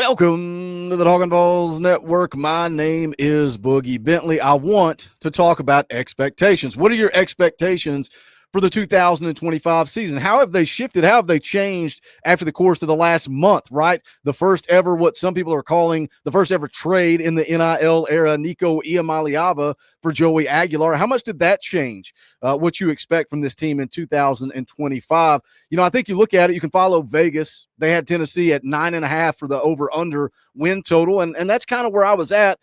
Welcome to the Talkin VAWLS Network. My name is Boogie Bentley. I want to talk about expectations. What are your expectations for the 2025 season? How have they shifted? How have they changed after the course of the last month, right? The first ever, what some people are calling the first ever trade in the NIL era, Nico Iamaleava for Joey Aguilar. How much did that change what you expect from this team in 2025? I think you look at it, you can follow Vegas. They had Tennessee at 9.5 for the over-under win total, and that's kind of where I was at.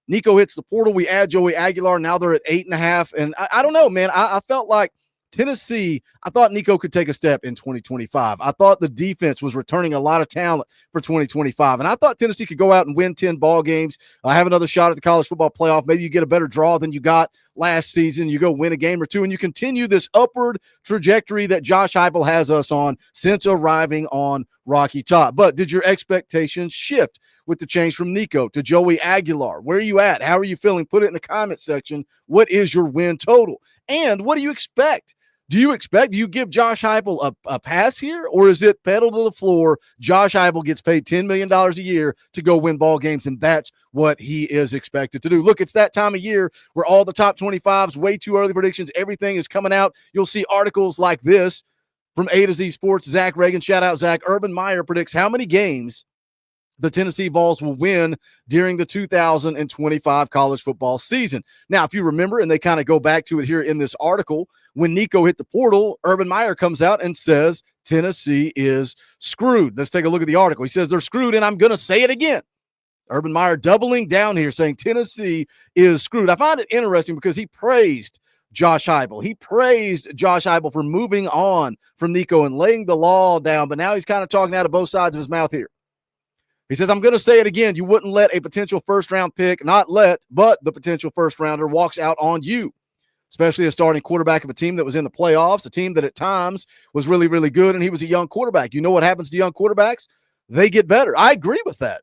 Nico hits the portal. We add Joey Aguilar. Now they're at 8.5. And I don't know, man. I felt like Tennessee, I thought Nico could take a step in 2025. I thought the defense was returning a lot of talent for 2025. And I thought Tennessee could go out and win 10 ball games, have another shot at the college football playoff. Maybe you get a better draw than you got last season. You go win a game or two, and you continue this upward trajectory that Josh Heupel has us on since arriving on Rocky Top. But did your expectations shift with the change from Nico to Joey Aguilar? Where are you at? How are you feeling? Put it in the comment section. What is your win total? And what do you expect? Do you give Josh Heupel a pass here, or is it pedal to the floor? Josh Heupel gets paid $10 million a year to go win ball games, and that's what he is expected to do. Look, it's that time of year where all the top 25s, way too early predictions, everything is coming out. You'll see articles like this from A to Z Sports. Zach Reagan, shout out Zach. Urban Meyer predicts how many games the Tennessee Vols will win during the 2025 college football season. Now, if you remember, and they kind of go back to it here in this article, when Nico hit the portal, Urban Meyer comes out and says Tennessee is screwed. Let's take a look at the article. He says they're screwed, and I'm going to say it again. Urban Meyer doubling down here, saying Tennessee is screwed. I find it interesting because he praised Josh Heupel. He praised Josh Heupel for moving on from Nico and laying the law down, but now he's kind of talking out of both sides of his mouth here. He says, I'm going to say it again. You wouldn't let a potential first-round pick, but the potential first-rounder walks out on you, especially a starting quarterback of a team that was in the playoffs, a team that at times was really, really good, and he was a young quarterback. You know what happens to young quarterbacks? They get better. I agree with that.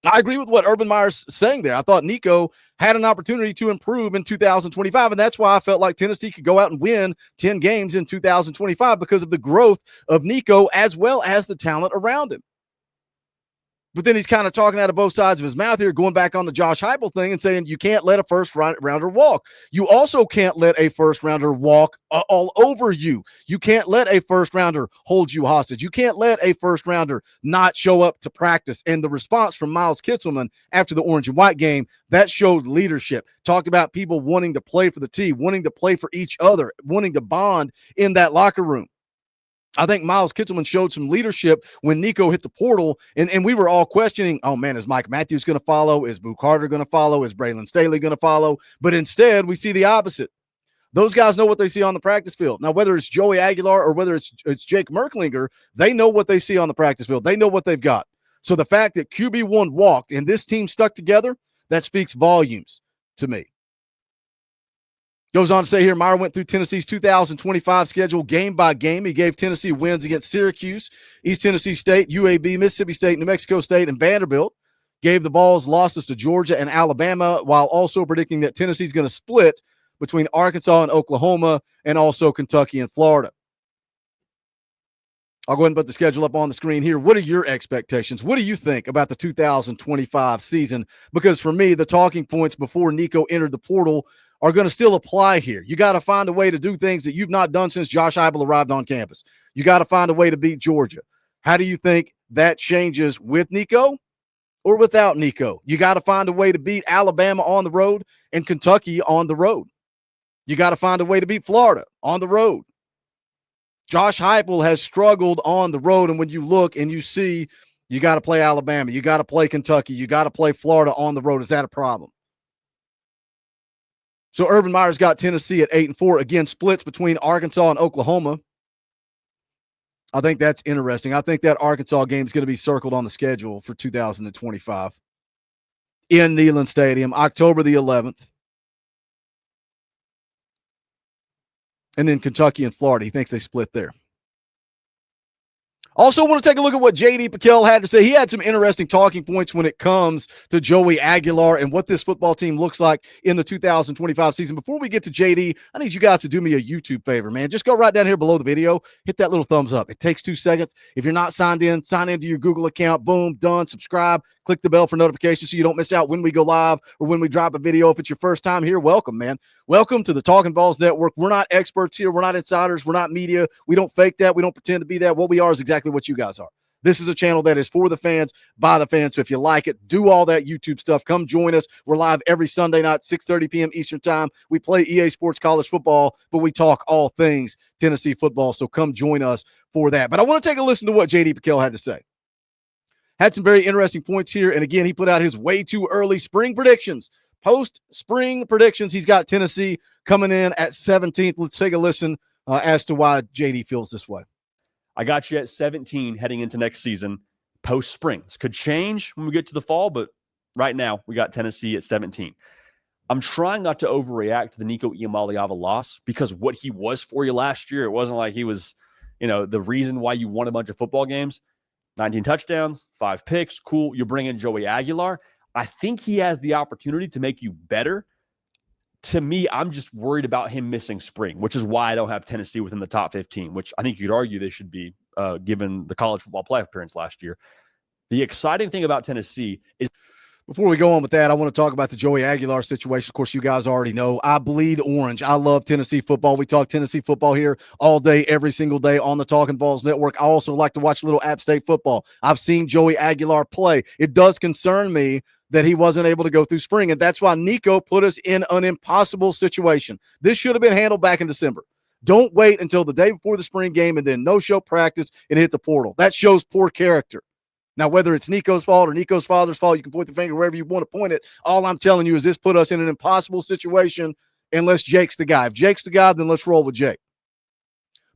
I agree with what Urban Meyer's saying there. I thought Nico had an opportunity to improve in 2025, and that's why I felt like Tennessee could go out and win 10 games in 2025 because of the growth of Nico as well as the talent around him. But then he's kind of talking out of both sides of his mouth here, going back on the Josh Heupel thing and saying you can't let a first-rounder walk. You also can't let a first-rounder walk all over you. You can't let a first-rounder hold you hostage. You can't let a first-rounder not show up to practice. And the response from Miles Kitselman after the orange and white game, that showed leadership. Talked about people wanting to play for the team, wanting to play for each other, wanting to bond in that locker room. I think Miles Kitselman showed some leadership when Nico hit the portal, and we were all questioning, oh, man, is Mike Matthews going to follow? Is Boo Carter going to follow? Is Braylon Staley going to follow? But instead, we see the opposite. Those guys know what they see on the practice field. Now, whether it's Joey Aguilar or whether it's Jake Merklinger, they know what they see on the practice field. They know what they've got. So the fact that QB1 walked and this team stuck together, that speaks volumes to me. Goes on to say here, Meyer went through Tennessee's 2025 schedule game by game. He gave Tennessee wins against Syracuse, East Tennessee State, UAB, Mississippi State, New Mexico State, and Vanderbilt. Gave the Vols losses to Georgia and Alabama, while also predicting that Tennessee's going to split between Arkansas and Oklahoma, and also Kentucky and Florida. I'll go ahead and put the schedule up on the screen here. What are your expectations? What do you think about the 2025 season? Because for me, the talking points before Nico entered the portal are going to still apply here. You got to find a way to do things that you've not done since Josh Heupel arrived on campus. You got to find a way to beat Georgia. How do you think that changes with Nico or without Nico? You got to find a way to beat Alabama on the road and Kentucky on the road. You got to find a way to beat Florida on the road. Josh Heupel has struggled on the road, and when you look and you see you got to play Alabama, you got to play Kentucky, you got to play Florida on the road, is that a problem? So Urban Meyer's got Tennessee at 8-4. Again, splits between Arkansas and Oklahoma. I think that's interesting. I think that Arkansas game is going to be circled on the schedule for 2025 in Neyland Stadium, October the 11th. And then Kentucky and Florida. He thinks they split there. Also, want to take a look at what J.D. Pickell had to say. He had some interesting talking points when it comes to Joey Aguilar and what this football team looks like in the 2025 season. Before we get to J.D., I need you guys to do me a YouTube favor, man. Just go right down here below the video, hit that little thumbs up. It takes 2 seconds. If you're not signed in, sign into your Google account. Boom, done. Subscribe. Click the bell for notifications so you don't miss out when we go live or when we drop a video. If it's your first time here, welcome, man. Welcome to the Talkin VAWLS Network. We're not experts here. We're not insiders. We're not media. We don't fake that. We don't pretend to be that. What we are is exactly what you guys are. This is a channel that is for the fans, by the fans. So if you like it, do all that YouTube stuff. Come join us. We're live every Sunday night, 6:30 p.m. Eastern time. We play EA Sports College football, but we talk all things Tennessee football. So come join us for that. But I want to take a listen to what J.D. Pickell had to say. Had some very interesting points here. And again, he put out his way too early spring predictions. Post-spring predictions. He's got Tennessee coming in at 17th. Let's take a listen as to why J.D. feels this way. I got you at 17 heading into next season. Post-spring. This could change when we get to the fall, but right now we got Tennessee at 17. I'm trying not to overreact to the Nico Iamaleava loss because what he was for you last year, it wasn't like he was, the reason why you won a bunch of football games. 19 touchdowns, 5 picks. Cool. You bring in Joey Aguilar. I think he has the opportunity to make you better. To me, I'm just worried about him missing spring, which is why I don't have Tennessee within the top 15, which I think you could argue they should be given the college football playoff appearance last year. The exciting thing about Tennessee is, before we go on with that, I want to talk about the Joey Aguilar situation. Of course, you guys already know I bleed orange. I love Tennessee football. We talk Tennessee football here all day, every single day on the Talkin VAWLS Network. I also like to watch a little App State football. I've seen Joey Aguilar play. It does concern me that he wasn't able to go through spring, and that's why Nico put us in an impossible situation. This should have been handled back in December. Don't wait until the day before the spring game and then no-show practice and hit the portal. That shows poor character. Now, whether it's Nico's fault or Nico's father's fault, you can point the finger wherever you want to point it. All I'm telling you is this put us in an impossible situation unless Jake's the guy. If Jake's the guy, then let's roll with Jake.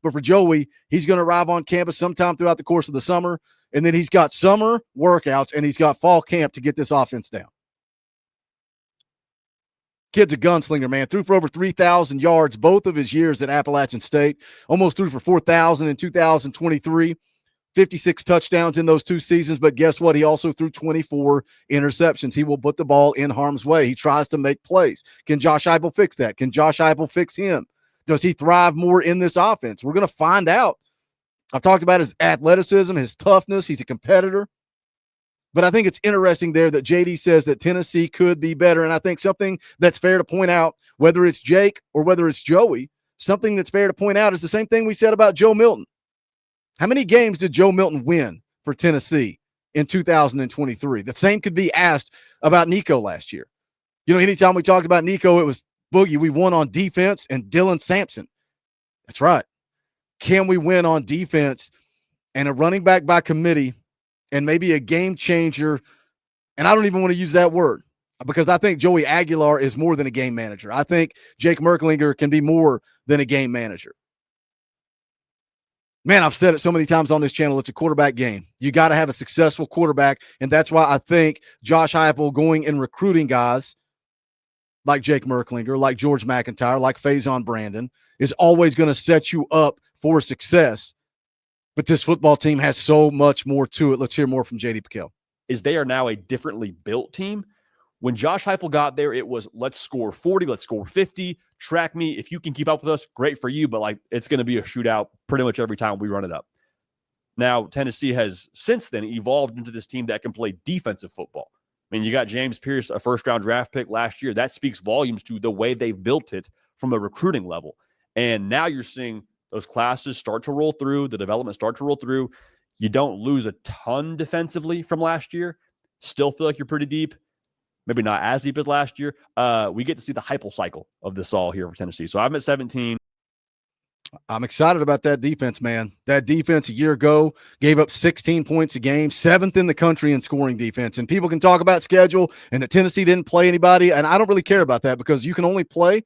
But for Joey, he's going to arrive on campus sometime throughout the course of the summer, and then he's got summer workouts and he's got fall camp to get this offense down. Kid's a gunslinger, man. Threw for over 3,000 yards both of his years at Appalachian State. Almost threw for 4,000 in 2023. 56 touchdowns in those 2 seasons, but guess what? He also threw 24 interceptions. He will put the ball in harm's way. He tries to make plays. Can Josh Heupel fix that? Can Josh Heupel fix him? Does he thrive more in this offense? We're going to find out. I've talked about his athleticism, his toughness. He's a competitor. But I think it's interesting there that JD says that Tennessee could be better, and I think something that's fair to point out, whether it's Jake or whether it's Joey, something that's fair to point out is the same thing we said about Joe Milton. How many games did Joe Milton win for Tennessee in 2023? The same could be asked about Nico last year. Anytime we talked about Nico, it was Boogie. We won on defense and Dylan Sampson. That's right. Can we win on defense and a running back by committee and maybe a game changer? And I don't even want to use that word because I think Joey Aguilar is more than a game manager. I think Jake Merklinger can be more than a game manager. Man, I've said it so many times on this channel. It's a quarterback game. You got to have a successful quarterback, and that's why I think Josh Heupel going and recruiting guys like Jake Merklinger, like George McIntyre, like Faison Brandon is always going to set you up for success. But this football team has so much more to it. Let's hear more from J.D. Pickell. They are now a differently built team. When Josh Heupel got there, it was let's score 40, let's score 50, track me. If you can keep up with us, great for you, but it's going to be a shootout pretty much every time we run it up. Now, Tennessee has since then evolved into this team that can play defensive football. I mean, you got James Pierce, a first-round draft pick last year. That speaks volumes to the way they've built it from a recruiting level. And now you're seeing those classes start to roll through, the development start to roll through. You don't lose a ton defensively from last year. Still feel like you're pretty deep. Maybe not as deep as last year. We get to see the Heupel cycle of this all here for Tennessee. So I'm at 17. I'm excited about that defense, man. That defense a year ago gave up 16 points a game, 7th in the country in scoring defense. And people can talk about schedule and that Tennessee didn't play anybody, and I don't really care about that because you can only play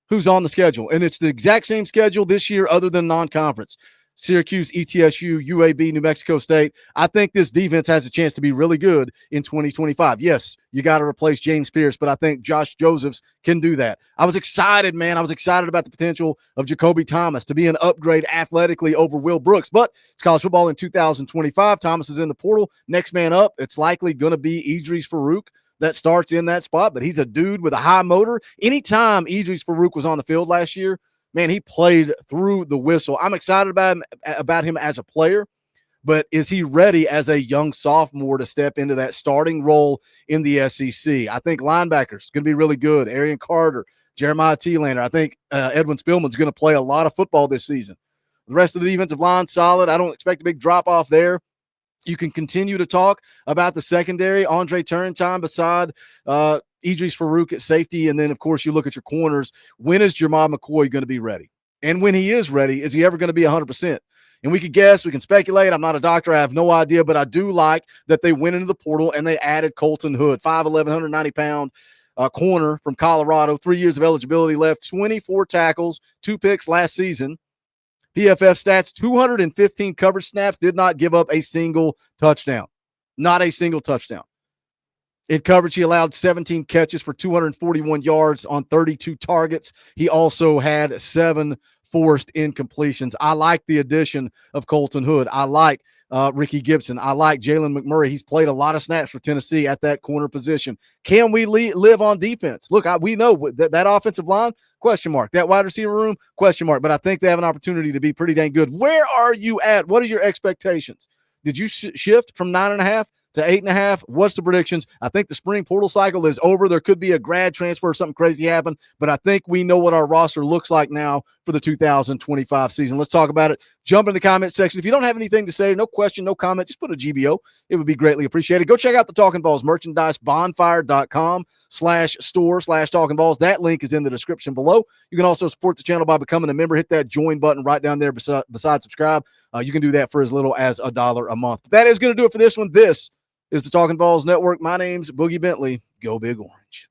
who's on the schedule. And it's the exact same schedule this year other than non-conference. Syracuse, ETSU, UAB, New Mexico State. I think this defense has a chance to be really good in 2025. Yes, you got to replace James Pierce, but I think Josh Josephs can do that. I was excited, man. I was excited about the potential of Jacoby Thomas to be an upgrade athletically over Will Brooks, but it's college football in 2025. Thomas is in the portal. Next man up, it's likely going to be Idris Farouk that starts in that spot, but he's a dude with a high motor. Anytime Idris Farouk was on the field last year, man, he played through the whistle. I'm excited about him as a player, but is he ready as a young sophomore to step into that starting role in the SEC? I think linebackers going to be really good. Arian Carter, Jeremiah Thielander. I think Edwin Spillman's going to play a lot of football this season. The rest of the defensive line, solid. I don't expect a big drop-off there. You can continue to talk about the secondary. Andre Turrentine beside Idris Farouk at safety. And then, of course, you look at your corners. When is Jermod McCoy going to be ready? And when he is ready, is he ever going to be 100%? And we could guess, we can speculate. I'm not a doctor. I have no idea, but I do like that they went into the portal and they added Colton Hood, 5'11", 190-pound corner from Colorado, 3 years of eligibility left, 24 tackles, 2 picks last season. PFF stats, 215 coverage snaps, did not give up a single touchdown. Not a single touchdown. In coverage, he allowed 17 catches for 241 yards on 32 targets. He also had 7 forced incompletions. I like the addition of Colton Hood. I like Ricky Gibson. I like Jalen McMurray. He's played a lot of snaps for Tennessee at that corner position. Can we live on defense? Look, we know that offensive line, question mark. That wide receiver room, question mark. But I think they have an opportunity to be pretty dang good. Where are you at? What are your expectations? Did you shift from 9.5 to 8.5? What's the predictions? I think the spring portal cycle is over. There could be a grad transfer or something crazy happen, but I think we know what our roster looks like now for the 2025 season. Let's talk about it. Jump in the comment section. If you don't have anything to say, no question, no comment, just put a GBO. It would be greatly appreciated. Go check out the Talkin VAWLS merchandise, bonfire.com/store/talkinballs. That link is in the description below. You can also support the channel by becoming a member. Hit that join button right down there beside subscribe. You can do that for as little as $1 a month. But that is going to do it for this one. This is the Talkin VAWLS Network. My name's Boogie Bentley. Go Big Orange.